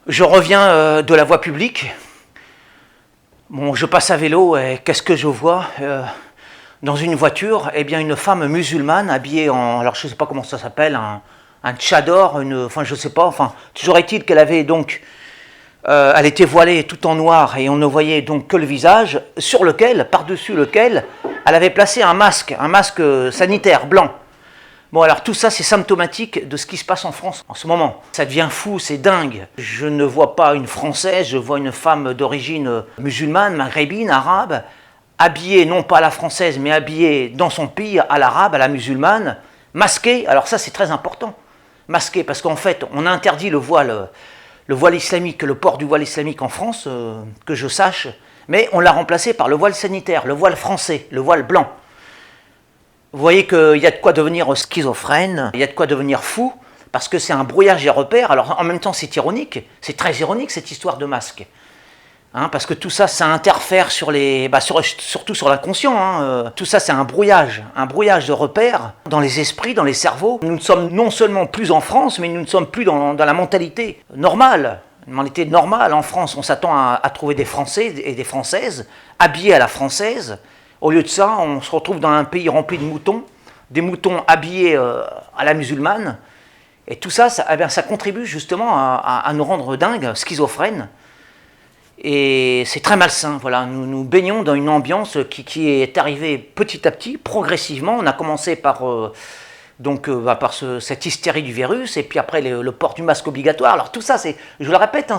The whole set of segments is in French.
Je reviens de la voie publique. Bon, je passe à vélo et qu'est-ce que je vois dans une voiture? Eh bien, une femme musulmane habillée en, alors je ne sais pas comment ça s'appelle, un tchador, enfin je ne sais pas, enfin toujours est-il qu'elle avait donc, elle était voilée tout en noir et on ne voyait donc que le visage, sur lequel, par-dessus lequel, elle avait placé un masque sanitaire blanc. Bon, alors tout ça, c'est symptomatique de ce qui se passe en France en ce moment. Ça devient fou, c'est dingue. Je ne vois pas une Française, je vois une femme d'origine musulmane, maghrébine, arabe, habillée, non pas à la française, mais habillée dans son pays, à l'arabe, à la musulmane, masquée. Alors ça, c'est très important. Masquée, parce qu'en fait, on a interdit le voile islamique, le port du voile islamique en France, que je sache, mais on l'a remplacé par le voile sanitaire, le voile français, le voile blanc. Vous voyez qu'il y a de quoi devenir schizophrène, il y a de quoi devenir fou, parce que c'est un brouillage des repères. Alors en même temps c'est ironique, c'est très ironique cette histoire de masque. Parce que tout ça, ça interfère sur surtout sur l'inconscient. Tout ça c'est un brouillage de repères dans les esprits, dans les cerveaux. Nous ne sommes non seulement plus en France, mais nous ne sommes plus dans la mentalité normale. Une mentalité normale en France, on s'attend à trouver des Français et des Françaises habillés à la française. Au lieu de ça, on se retrouve dans un pays rempli de moutons, des moutons habillés à la musulmane. Et tout ça, ça contribue justement à nous rendre dingues, schizophrènes. Et c'est très malsain. Voilà. Nous baignons dans une ambiance qui est arrivée petit à petit, progressivement. On a commencé par cette hystérie du virus, et puis après le port du masque obligatoire. Alors tout ça, je le répète,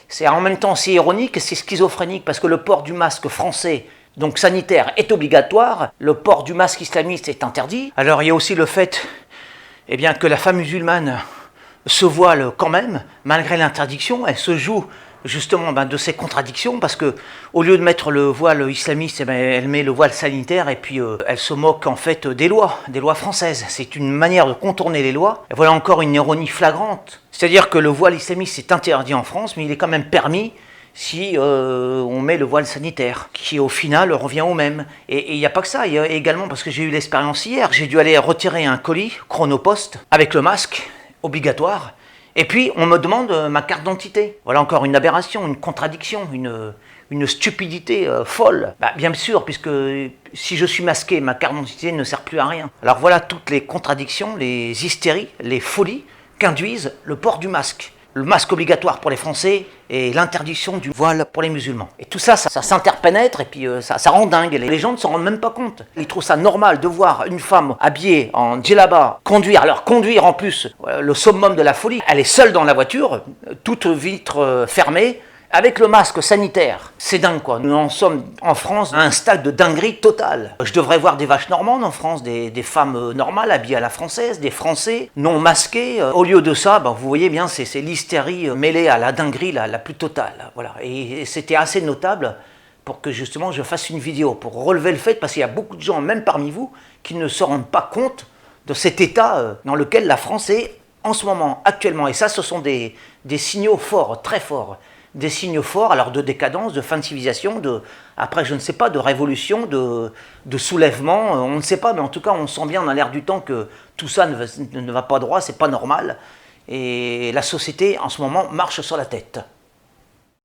c'est en même temps c'est ironique et c'est schizophrénique, parce que le port du masque français, donc sanitaire, est obligatoire, le port du masque islamiste est interdit. Alors il y a aussi le fait que la femme musulmane se voile quand même, malgré l'interdiction. Elle se joue justement de ces contradictions, parce que au lieu de mettre le voile islamiste, elle met le voile sanitaire, et puis elle se moque en fait des lois françaises. C'est une manière de contourner les lois. Et voilà encore une ironie flagrante. C'est-à-dire que le voile islamiste est interdit en France, mais il est quand même permis si on met le voile sanitaire, qui au final revient au même. Et il n'y a pas que ça, il y a également, parce que j'ai eu l'expérience hier, j'ai dû aller retirer un colis Chronopost avec le masque obligatoire, et puis on me demande ma carte d'identité. Voilà encore une aberration, une contradiction, une stupidité folle. Bien sûr, puisque si je suis masqué, ma carte d'identité ne sert plus à rien. Alors voilà toutes les contradictions, les hystéries, les folies qu'induisent le port du masque. Le masque obligatoire pour les Français et l'interdiction du voile pour les musulmans. Et tout ça, ça s'interpénètre, et puis ça rend dingue. Les gens ne s'en rendent même pas compte. Ils trouvent ça normal de voir une femme habillée en djellaba conduire. Alors conduire en plus, le summum de la folie. Elle est seule dans la voiture, toute vitre fermée, avec le masque sanitaire. C'est dingue quoi. Nous en sommes en France à un stade de dinguerie totale. Je devrais voir des vaches normandes en France, des femmes normales habillées à la française, des Français non masqués. Au lieu de ça, vous voyez bien, c'est l'hystérie mêlée à la dinguerie la plus totale. Voilà. Et c'était assez notable pour que justement je fasse une vidéo, pour relever le fait, parce qu'il y a beaucoup de gens, même parmi vous, qui ne se rendent pas compte de cet état dans lequel la France est en ce moment, actuellement. Et ça, ce sont des signaux forts, très forts. Des signes forts, alors de décadence, de fin de civilisation, après je ne sais pas, de révolution, de soulèvement, on ne sait pas, mais en tout cas on sent bien dans l'air du temps que tout ça ne va pas droit, c'est pas normal, et la société en ce moment marche sur la tête.